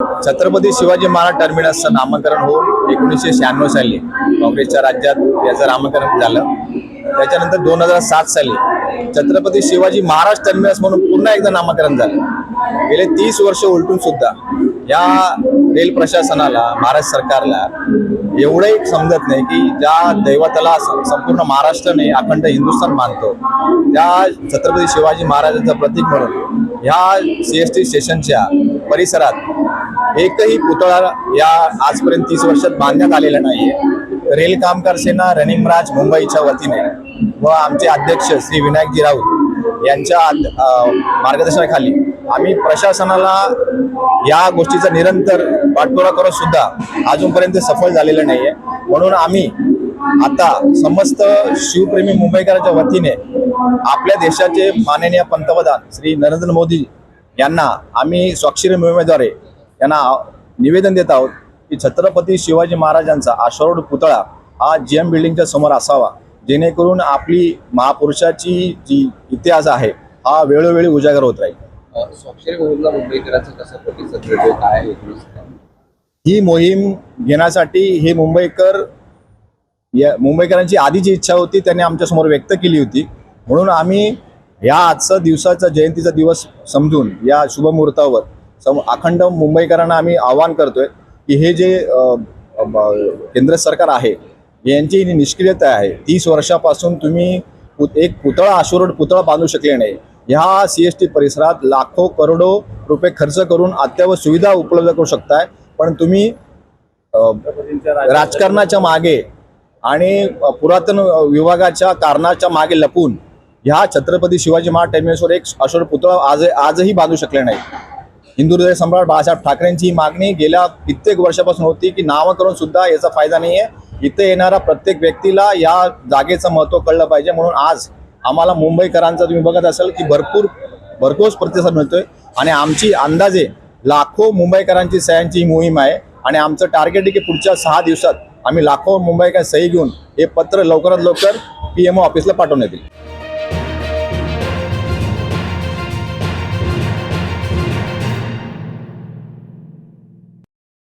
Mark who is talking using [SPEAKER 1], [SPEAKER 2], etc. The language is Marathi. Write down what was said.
[SPEAKER 1] छत्रपती शिवाजी महाराज टर्मिनसचं नामकरण होऊन 1996 साली काँग्रेसच्या राज्यात याचं नामकरण झालं। त्याच्यानंतर 2007 साली छत्रपती शिवाजी महाराज टर्मिनस म्हणून पुन्हा एकदा नामकरण झालं। गेले 30 वर्ष उलटून सुद्धा या रेल प्रशासनाला, महाराष्ट्र सरकारला एवढंही समजत नाही की ज्या दैवताला संपूर्ण महाराष्ट्राने, अखंड हिंदुस्थान मानतो, त्या छत्रपती शिवाजी महाराजांचं प्रतीक म्हणून ह्या CST स्टेशनच्या परिसरात एकही पुतळा या आजपर्यंत 30 वर्षात बांधण्यात आलेला नाहीये। रेल कामगार सेना रणिंगराज मुंबईच्या वतीने व आमचे अध्यक्ष श्री विनायकजी राऊत यांच्या मार्गदर्शनाखाली आम्ही प्रशासनाला या गोष्टीचा निरंतर पाठपुरावा करत सुद्धा अजूनपर्यंत सफल झालेलं नाहीये। म्हणून आम्ही आता समस्त शिवप्रेमी मुंबईकरांच्या वतीने आपल्या देशाचे माननीय पंतप्रधान श्री नरेंद्र मोदी यांना आम्ही स्वाक्षरी मोहिमेद्वारे यांना निवेदन देत आहोत की छत्रपती शिवाजी महाराजांचा अश्वारूढ पुतळा हा GM बिल्डिंगच्या समोर असावा, जेणेकरून आपली महापुरुषाची जी इतिहास आहे हा वेळोवेळी उजागर होत राहील।
[SPEAKER 2] स्वाक्षरी मोहीमला मुंबईकरांचा कसा प्रतिसाद मिळतो, काय आहे?
[SPEAKER 1] ही मोहीम घेण्यासाठी हे मुंबईकरांची आधीची इच्छा होती, त्यांनी आमच्यासमोर व्यक्त केली होती। म्हणून आम्ही या आजचा दिवसाचा जयंतीचा दिवस समजून या शुभमुहूर्तावर अखंड मुंबईकरांना आम्ही आवाहन करतोय की हे जे केंद्र सरकार आहे यांची निष्क्रियता आहे। 30 वर्षापासून तुम्ही एक पुतळा, अश्वारूढ पुतळा बांधू शकले नाही। ह्या CST परिसरात लाखो करोडो रुपये खर्च करून अत्यावश्यक सुविधा उपलब्ध करू शकताय, पण तुम्ही राजकारणाच्या मागे आणि पुरातन विभागाच्या कारणाच्या मागे लपून ह्या छत्रपती शिवाजी महाराज टर्मिनसवर एक अश्वारूढ पुतळा आजही बांधू शकले नाही। हिंदू हृदय सम्राट बाळासाहेब ठाकरेंची ही मागणी गेल्या कित्येक वर्षापासून होती की नामकरण सुद्धा याचा फायदा नाहीये। इथे येणारा प्रत्येक व्यक्तीला या जागेचं महत्त्व कळलं पाहिजे। म्हणून आज आम्हाला मुंबईकरांचा तुम्ही बघत असाल की भरघोस प्रतिसाद मिळतोय आणि आमची अंदाजे लाखो मुंबईकरांची सह्यांची ही मोहीम आहे आणि आमचं टार्गेट आहे की पुढच्या 6 दिवसात आम्ही लाखो मुंबईकर सही घेऊन हे पत्र लवकरात लवकर PMO ऑफिसला पाठवण्यात येईल।